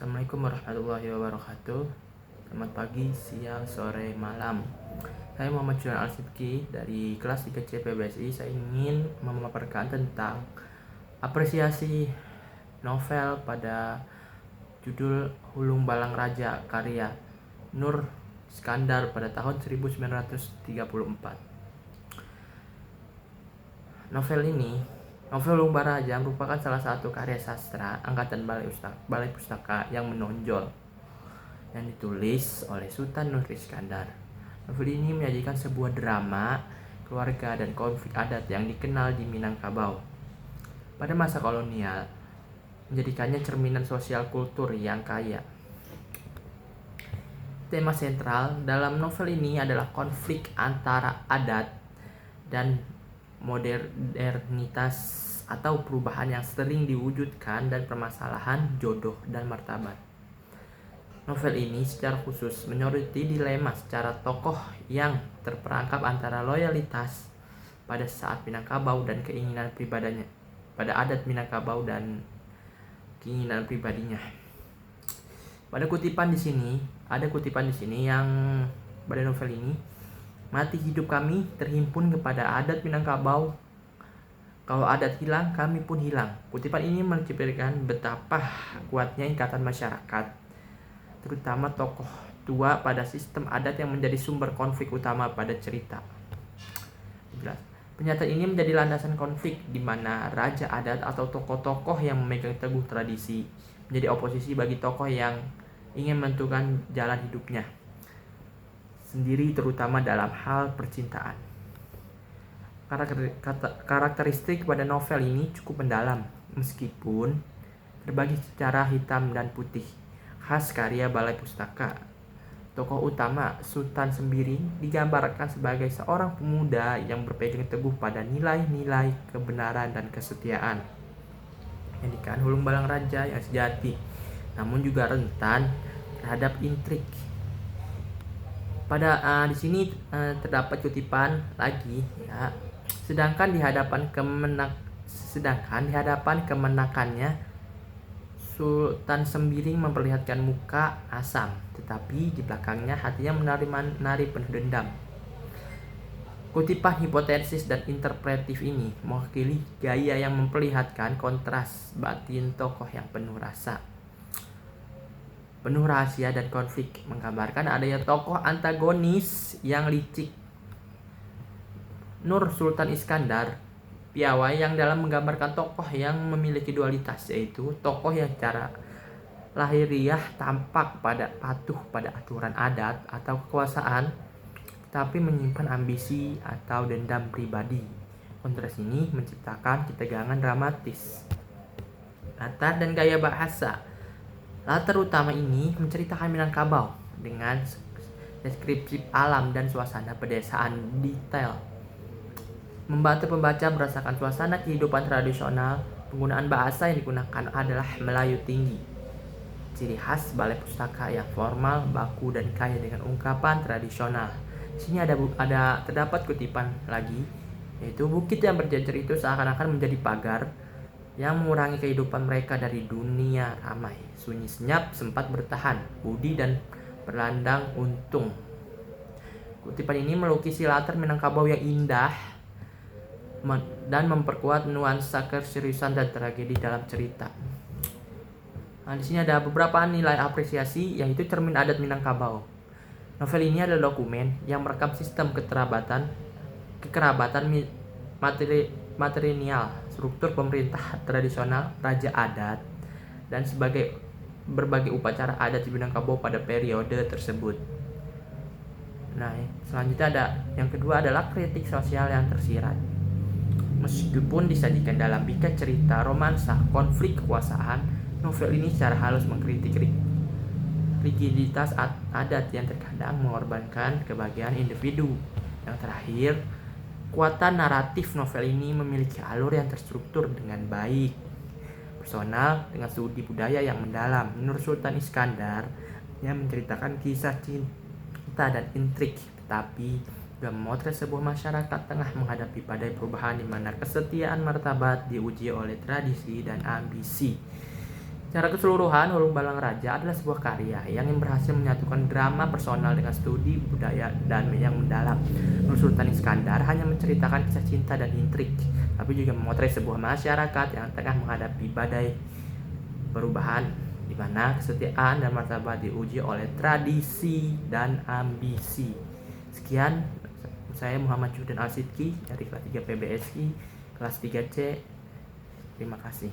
Assalamualaikum warahmatullahi wabarakatuh. Selamat pagi, siang, sore, malam. Saya Muhammad Julian Al-Sibki dari kelas 3C PBSI. Saya ingin memaparkan tentang apresiasi novel pada judul Hulung Balang Raja karya Nur Iskandar pada tahun 1934. Novel Hulung Balang Raja merupakan salah satu karya sastra angkatan Balai Pustaka yang menonjol yang ditulis oleh Sultan Nur Iskandar. Novel ini menyajikan sebuah drama keluarga dan konflik adat yang dikenal di Minangkabau pada masa kolonial, menjadikannya cerminan sosial kultur yang kaya. Tema sentral dalam novel ini adalah konflik antara adat dan modernitas atau perubahan yang sering diwujudkan dan permasalahan jodoh dan martabat. Novel ini secara khusus menyoroti dilema secara tokoh yang terperangkap antara loyalitas pada saat Minangkabau dan keinginan pribadinya pada adat Minangkabau dan keinginan pribadinya. Ada kutipan di sini yang pada novel ini, mati hidup kami terhimpun kepada adat Minangkabau. Kalau adat hilang, kami pun hilang. Kutipan ini menceritakan betapa kuatnya ikatan masyarakat, terutama tokoh tua pada sistem adat yang menjadi sumber konflik utama pada cerita. Pernyataan ini menjadi landasan konflik di mana raja adat atau tokoh-tokoh yang memegang teguh tradisi menjadi oposisi bagi tokoh yang ingin menentukan jalan hidupnya sendiri, terutama dalam hal percintaan. Karakteristik pada novel ini cukup mendalam, meskipun terbagi secara hitam dan putih, khas karya Balai Pustaka. Tokoh utama, Sultan Sembiring, digambarkan sebagai seorang pemuda yang berpegang teguh pada nilai-nilai kebenaran dan kesetiaan, menjadikan Hulung Balang Raja yang sejati, namun juga rentan terhadap intrik. Di sini terdapat kutipan lagi, ya. Sedangkan di hadapan kemenakannya, Sultan Sembiring memperlihatkan muka asam, tetapi di belakangnya hatinya menari penuh dendam. Kutipan hipotesis dan interpretif ini mewakili gaya yang memperlihatkan kontras batin tokoh yang penuh rahasia dan konflik, menggambarkan adanya tokoh antagonis yang licik, Nur Sultan Iskandar, piawai yang dalam menggambarkan tokoh yang memiliki dualitas, yaitu tokoh yang secara lahiriah tampak patuh pada aturan adat atau kekuasaan, tapi menyimpan ambisi atau dendam pribadi. Kontras ini menciptakan ketegangan dramatis. Latar dan gaya bahasa. Latar utama ini menceritakan Minangkabau dengan deskripsi alam dan suasana pedesaan detail, membantu pembaca merasakan suasana kehidupan tradisional. Penggunaan bahasa yang digunakan adalah Melayu tinggi, ciri khas Balai Pustaka yang formal, baku, dan kaya dengan ungkapan tradisional. Di sini terdapat kutipan lagi, yaitu bukit yang berjejer itu seakan-akan menjadi pagar yang mengurangi kehidupan mereka dari dunia ramai. Sunyi senyap sempat bertahan, budi dan berlandang untung. Kutipan ini melukisi latar Minangkabau yang indah dan memperkuat nuansa keseriusan dan tragedi dalam cerita. Di sini ada beberapa nilai apresiasi, yaitu cermin adat Minangkabau. Novel ini adalah dokumen yang merekam sistem kekerabatan matrilineal, struktur pemerintah tradisional, raja adat, dan berbagai upacara adat di Minangkabau pada periode tersebut. Selanjutnya yang kedua adalah kritik sosial yang tersirat. Meskipun disajikan dalam pikat cerita romansa konflik kekuasaan, novel ini secara halus mengkritik rigiditas adat yang terkadang mengorbankan kebahagiaan individu. Yang terakhir, kekuatan naratif novel ini memiliki alur yang terstruktur dengan baik, personal dengan studi budaya yang mendalam. Nur Sultan Iskandar yang menceritakan kisah cinta dan intrik, tetapi juga memotret sebuah masyarakat tengah menghadapi badai perubahan di mana kesetiaan martabat diuji oleh tradisi dan ambisi. Secara keseluruhan, Ulung Balang Raja adalah sebuah karya yang berhasil menyatukan drama personal dengan studi budaya dan yang mendalam. Nur Sultan Iskandar hanya menceritakan kisah cinta dan intrik, tapi juga memotret sebuah masyarakat yang tengah menghadapi badai perubahan, di mana kesetiaan dan martabat diuji oleh tradisi dan ambisi. Sekian, saya Muhammad Judan Al-Sidki dari kelas 3 PBSI, kelas 3C. Terima kasih.